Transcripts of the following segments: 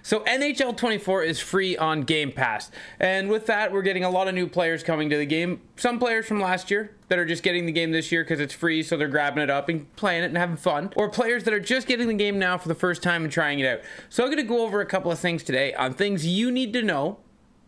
So NHL 24 is free on Game Pass, and with that we're getting a lot of new players coming to the game. Some players from last year that are just getting the game this year because it's free, so they're grabbing it up and playing it and having fun, or players that are just getting the game now for the first time and trying it out. So I'm going to go over a couple of things today on things you need to know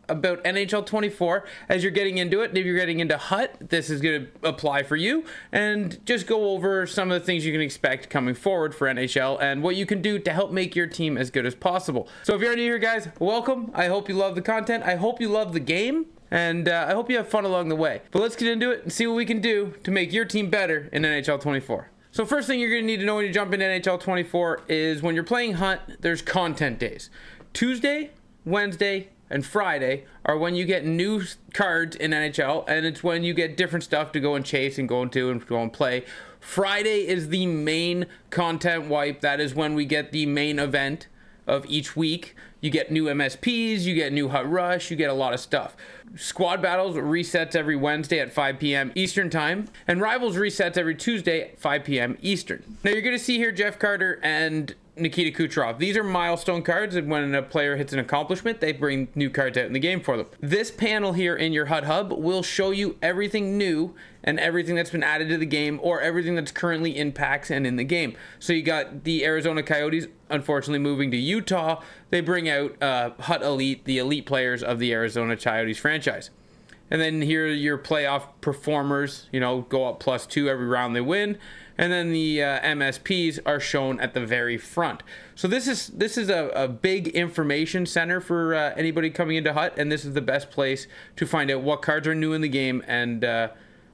about NHL 24 as you're getting into it. If you're getting into HUT, this is going to apply for you, and just go over some of the things you can expect coming forward for NHL and what you can do to help make your team as good as possible. So if you're new here, guys, welcome. I hope you love the content. I hope you love the game, and I hope you have fun along the way. But let's get into it and see what we can do to make your team better in NHL 24. So first thing you're going to need to know when you jump into NHL 24 is when you're playing HUT, there's content days. Tuesday, Wednesday, and Friday are when you get new cards in NHL, and it's when you get different stuff to go and chase and go into and go and play. Friday is the main content wipe. That is when we get the main event of each week. You get new MSPs, you get new HUT Rush, you get a lot of stuff. Squad Battles resets every Wednesday at 5 p.m. Eastern Time, and Rivals resets every Tuesday at 5 p.m. Eastern. Now you're going to see here Jeff Carter and Nikita Kucherov. These are milestone cards, and when a player hits an accomplishment, they bring new cards out in the game for them. This panel here in your HUT Hub will show you everything new and everything that's been added to the game, or everything that's currently in packs and in the game. So you got the Arizona Coyotes, unfortunately moving to Utah. They bring out HUT Elite, the elite players of the Arizona Coyotes franchise. And then here are your playoff performers, you know, go up +2 every round they win. And then the MSPs are shown at the very front. So this is a big information center for anybody coming into HUT, and this is the best place to find out what cards are new in the game and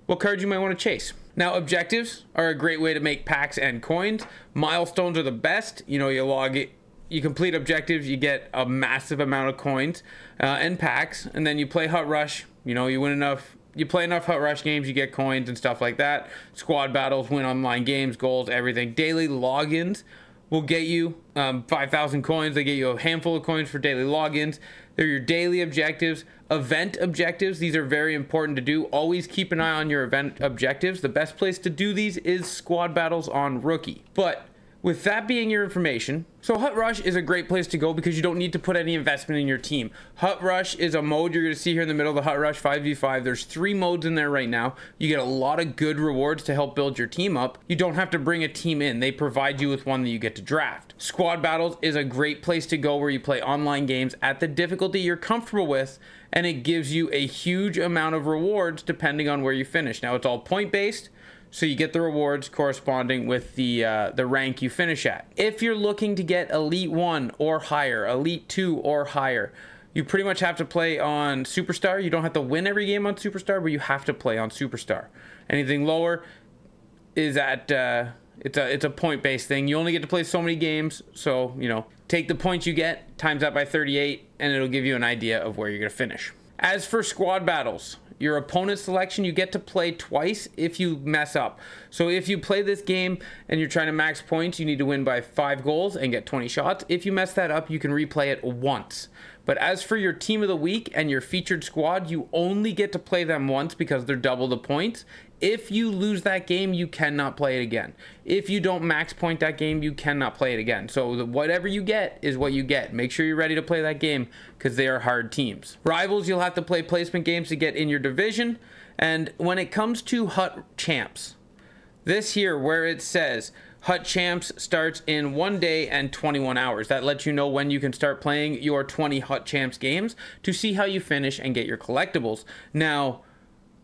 what cards you might want to chase. Now, objectives are a great way to make packs and coins. Milestones are the best. You know, you log it. You complete objectives, you get a massive amount of coins and packs, and then you play HUT Rush. You know, you win enough, you play enough HUT Rush games, you get coins and stuff like that. Squad battles, win online games, goals, everything. Daily logins will get you 5,000 coins. They get you a handful of coins for daily logins. They're your daily objectives. Event objectives, these are very important to do. Always keep an eye on your event objectives. The best place to do these is squad battles on Rookie. But with that being your information, so HUT Rush is a great place to go because you don't need to put any investment in your team. HUT Rush is a mode you're going to see here in the middle of the HUT Rush 5v5. There's 3 modes in there right now. You get a lot of good rewards to help build your team up. You don't have to bring a team in. They provide you with one that you get to draft. Squad Battles is a great place to go where you play online games at the difficulty you're comfortable with, and it gives you a huge amount of rewards depending on where you finish. Now, it's all point-based, so you get the rewards corresponding with the rank you finish at. If you're looking to get Elite 1 or higher, Elite 2 or higher, you pretty much have to play on Superstar. You don't have to win every game on Superstar, but you have to play on Superstar. Anything lower is at, it's a point-based thing. You only get to play so many games, so, you know, take the points you get, times that by 38, and it'll give you an idea of where you're going to finish. As for squad battles, your opponent selection, you get to play twice if you mess up. So if you play this game and you're trying to max points, you need to win by 5 goals and get 20 shots. If you mess that up, you can replay it once. But as for your team of the week and your featured squad, you only get to play them once because they're double the points. If you lose that game, you cannot play it again. If you don't max point that game, you cannot play it again. So whatever you get is what you get. Make sure you're ready to play that game because they are hard teams. Rivals, you'll have to play placement games to get in your division. And when it comes to HUT Champs, this here where it says HUT Champs starts in 1 day and 21 hours. That lets you know when you can start playing your 20 HUT Champs games to see how you finish and get your collectibles. Now,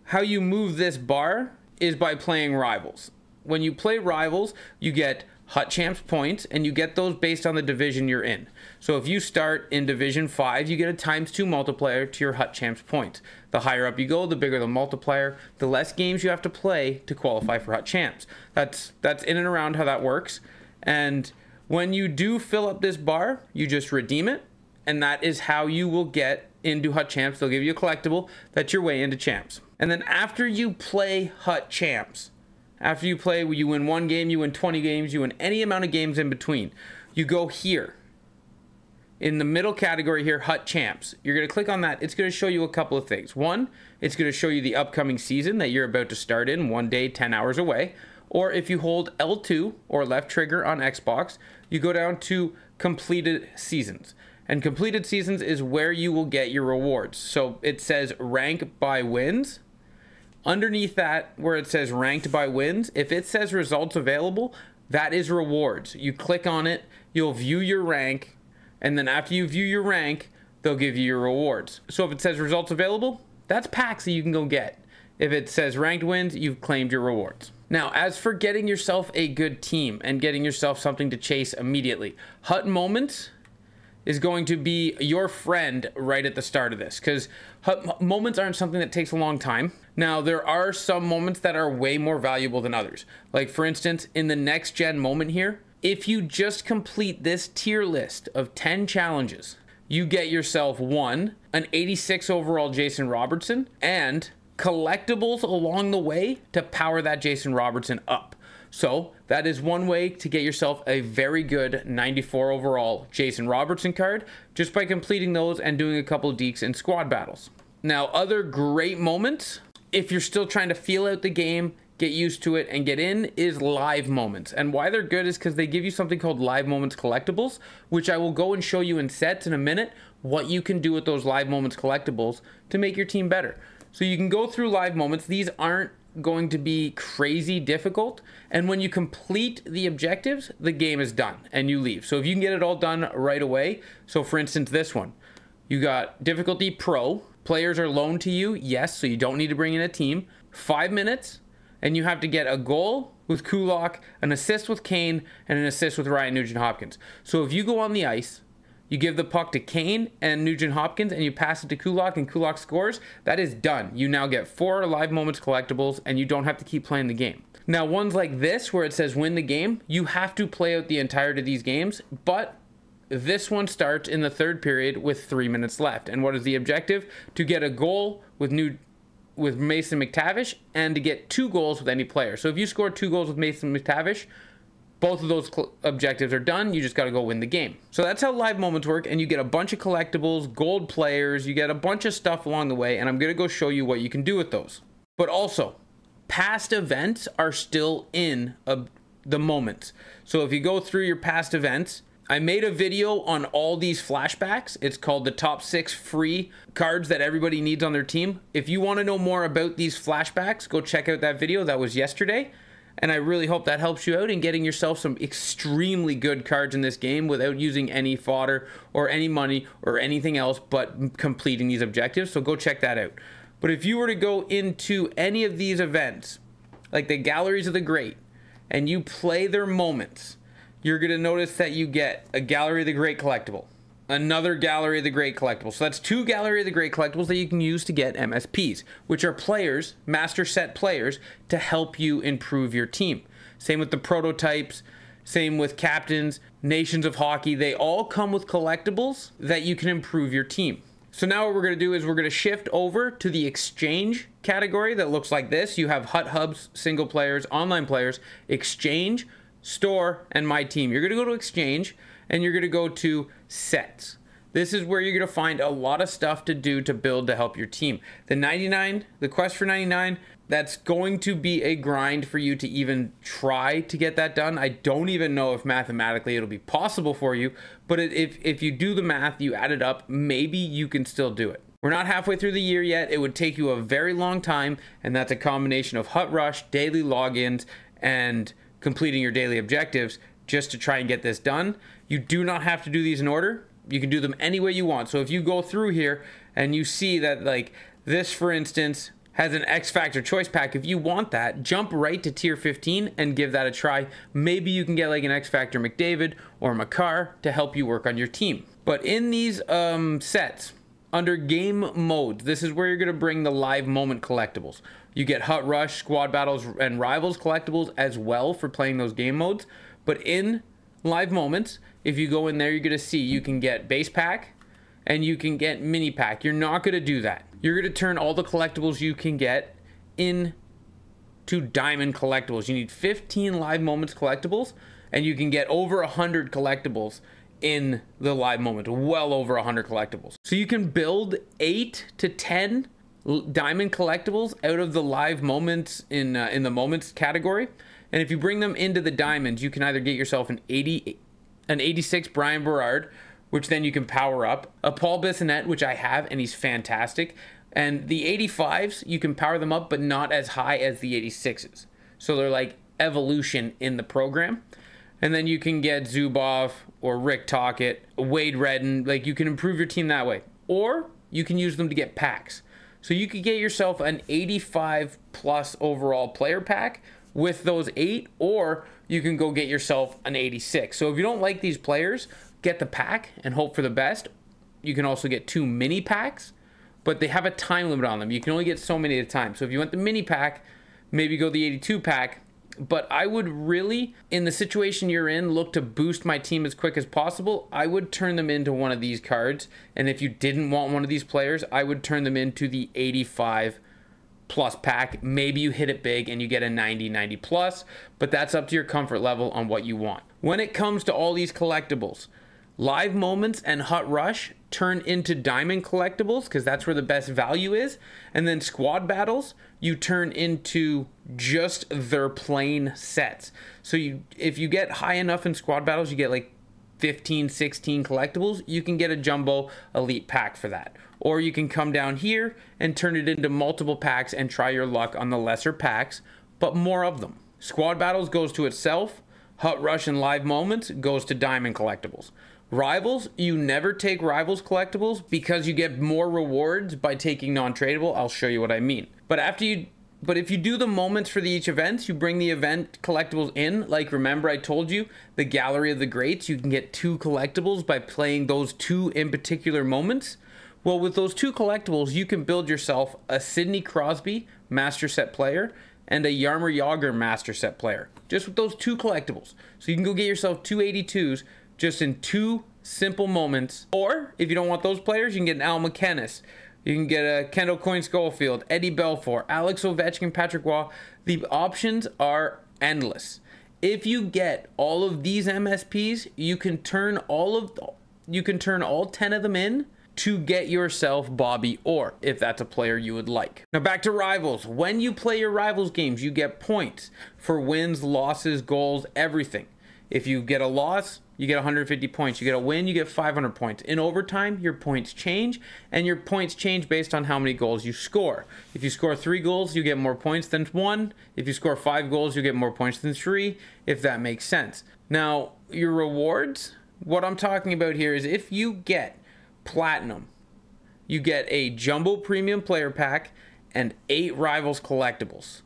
how you move this bar is by playing Rivals. When you play Rivals, you get HUT Champs points, and you get those based on the division you're in. So if you start in Division 5, you get a ×2 multiplier to your HUT Champs points. The higher up you go, the bigger the multiplier, the less games you have to play to qualify for HUT Champs. That's in and around how that works. And when you do fill up this bar, you just redeem it, and that is how you will get into HUT Champs. They'll give you a collectible. That's your way into Champs. And then after you play HUT Champs, after you play, you win 1 game, you win 20 games, you win any amount of games in between, you go here. In the middle category here, HUT Champs. You're going to click on that. It's going to show you a couple of things. One, it's going to show you the upcoming season that you're about to start in 1 day, 10 hours away. Or if you hold L2 or left trigger on Xbox, you go down to completed seasons. and completed seasons is where you will get your rewards. So it says rank by wins. Underneath that, where it says ranked by wins, if it says results available, that is rewards. You click on it, you'll view your rank, and then after you view your rank, they'll give you your rewards. So if it says results available, that's packs that you can go get. If it says ranked wins, you've claimed your rewards. Now, as for getting yourself a good team and getting yourself something to chase immediately, Hut Moments is going to be your friend right at the start of this, because moments aren't something that takes a long time. Now, there are some moments that are way more valuable than others. Like, for instance, in the next gen moment here, if you just complete this tier list of 10 challenges, you get yourself one, an 86 overall Jason Robertson, and collectibles along the way to power that Jason Robertson up. So that is one way to get yourself a very good 94 overall Jason Robertson card, just by completing those and doing a couple of deeks in squad battles. Now, other great moments, if you're still trying to feel out the game, get used to it, and get in, is live moments. And why they're good is because they give you something called live moments collectibles, which I will go and show you in sets in a minute, what you can do with those live moments collectibles to make your team better. So you can go through live moments. These aren't going to be crazy difficult, and when you complete the objectives, the game is done and you leave. So if you can get it all done right away, so for instance this one, you got difficulty pro, players are loaned to you, yes, so you don't need to bring in a team, 5 minutes, and you have to get a goal with Kulak, an assist with Kane, and an assist with Ryan Nugent-Hopkins. So if you go on the ice, you give the puck to Kane and Nugent-Hopkins, and you pass it to Kulak, and Kulak scores, that is done. You now get 4 live moments collectibles, and you don't have to keep playing the game. Now, ones like this, where it says win the game, you have to play out the entirety of these games, but this one starts in the 3rd period with 3 minutes left. And what is the objective? To get a goal with Mason McTavish, and to get 2 goals with any player. So if you score 2 goals with Mason McTavish, both of those objectives are done. You just got to go win the game. So that's how live moments work, and you get a bunch of collectibles, gold players, you get a bunch of stuff along the way, and I'm going to go show you what you can do with those. But also, past events are still in the moments. So if you go through your past events, I made a video on all these flashbacks. It's called the top 6 free cards that everybody needs on their team. If you want to know more about these flashbacks, go check out that video. That was yesterday. And I really hope that helps you out in getting yourself some extremely good cards in this game without using any fodder or any money or anything else but completing these objectives. So go check that out. But if you were to go into any of these events, like the Galleries of the Great, and you play their moments, you're going to notice that you get a Gallery of the Great collectible, another Gallery of the Great collectible. So that's 2 Gallery of the Great collectibles that you can use to get MSPs, which are players, master set players, to help you improve your team. Same with the prototypes, same with captains, nations of hockey. They all come with collectibles that you can improve your team. So now what we're going to do is we're going to shift over to the exchange category that looks like this. You have Hut Hubs, single players, online players, exchange, store, and my team. You're going to go to exchange, and you're going to go to sets. This is where you're going to find a lot of stuff to do to build to help your team. The 99, the quest for 99, that's going to be a grind for you to even try to get that done. I don't even know if mathematically it'll be possible for you, but if you do the math, you add it up, maybe you can still do it. We're not halfway through the year yet. It would take you a very long time, and that's a combination of Hut Rush, daily logins, and completing your daily objectives just to try and get this done. You do not have to do these in order. You can do them any way you want. So if you go through here and you see that, like this for instance has an X Factor choice pack, if you want that, jump right to tier 15 and give that a try. Maybe you can get like an X Factor McDavid or Makar to help you work on your team. But in these sets, under game modes, this is where you're going to bring the live moment collectibles. You get Hut Rush, Squad Battles, and Rivals collectibles as well for playing those game modes. But in live moments, if you go in there, you're going to see you can get base pack and you can get mini pack. You're not going to do that. You're going to turn all the collectibles you can get into diamond collectibles. You need 15 live moments collectibles, and you can get over 100 collectibles in the live moment, well over 100 collectibles. So you can build 8 to 10 diamond collectibles out of the live moments in the moments category. And if you bring them into the diamonds, you can either get yourself an 86 Brian Berard, which then you can power up. A Paul Bissonnette, which I have, and he's fantastic. And the 85s, you can power them up, but not as high as the 86s. So they're like evolution in the program. And then you can get Zubov or Rick Tocchet, Wade Redden. Like, you can improve your team that way. Or you can use them to get packs. So you could get yourself an 85 plus overall player pack with those 8, or you can go get yourself an 86. So if you don't like these players, get the pack and hope for the best. You can also get 2 mini packs, but they have a time limit on them. You can only get so many at a time. So if you want the mini pack, maybe go the 82 pack. But I would really, in the situation you're in, look to boost my team as quick as possible. I would turn them into one of these cards. And if you didn't want one of these players, I would turn them into the 85 plus pack. Maybe you hit it big and you get a 90 plus, but that's up to your comfort level on what you want. When it comes to all these collectibles, Live Moments and Hut Rush turn into diamond collectibles because that's where the best value is. And then Squad Battles, you turn into just their plain sets. So if you get high enough in Squad Battles, you get like 15, 16 collectibles, you can get a jumbo elite pack for that. Or you can come down here and turn it into multiple packs and try your luck on the lesser packs, but more of them. Squad Battles goes to itself. Hut Rush and Live Moments goes to diamond collectibles. Rivals, you never take Rivals collectibles because you get more rewards by taking non-tradable. I'll show you what I mean. But if you do the moments for each event, you bring the event collectibles in. Like, remember I told you the Gallery of the Greats, you can get 2 collectibles by playing those 2 in particular moments. Well, with those 2 collectibles, you can build yourself a Sidney Crosby Master Set player and a Jaromir Jagr Master Set player. Just with those 2 collectibles. So you can go get yourself 2 82s just in 2 simple moments. Or if you don't want those players, you can get an Al McInnes. You can get a Kendall Coyne Schofield, Eddie Belfour, Alex Ovechkin, Patrick Waugh. The options are endless. If you get all of these MSPs, you can turn all 10 of them in to get yourself Bobby Orr, if that's a player you would like. Now back to Rivals. When you play your Rivals games, you get points for wins, losses, goals, everything. If you get a loss, you get 150 points. You get a win, you get 500 points. In overtime, your points change, and your points change based on how many goals you score. If you score 3 goals, you get more points than 1. If you score 5 goals, you get more points than 3, if that makes sense. Now, your rewards, what I'm talking about here is if you get Platinum, you get a Jumbo Premium Player Pack and 8 Rivals collectibles.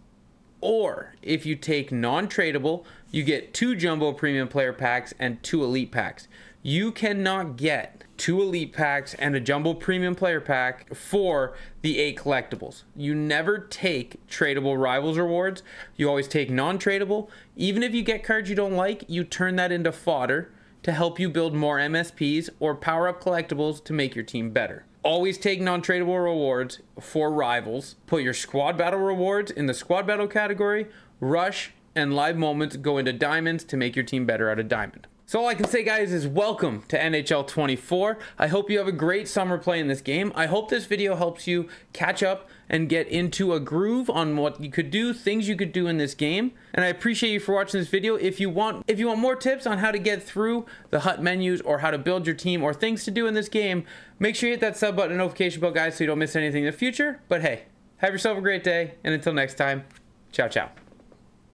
Or if you take non-tradable, you get 2 Jumbo Premium Player Packs and 2 Elite Packs. You cannot get 2 Elite Packs and a Jumbo Premium Player Pack for the 8 collectibles. You never take tradable Rivals rewards. You always take non-tradable. Even if you get cards you don't like, you turn that into fodder to help you build more MSPs or power up collectibles to make your team better. Always take non-tradable rewards for Rivals. Put your Squad Battle rewards in the Squad Battle category. Rush and Live Moments go into Diamonds to make your team better out of Diamond. So all I can say, guys, is welcome to NHL 24. I hope you have a great summer playing this game. I hope this video helps you catch up and get into a groove on what you could do, things you could do in this game. And I appreciate you for watching this video. If you want more tips on how to get through the hut menus or how to build your team or things to do in this game, make sure you hit that sub button and notification bell, guys, so you don't miss anything in the future. But hey, have yourself a great day, and until next time, ciao, ciao.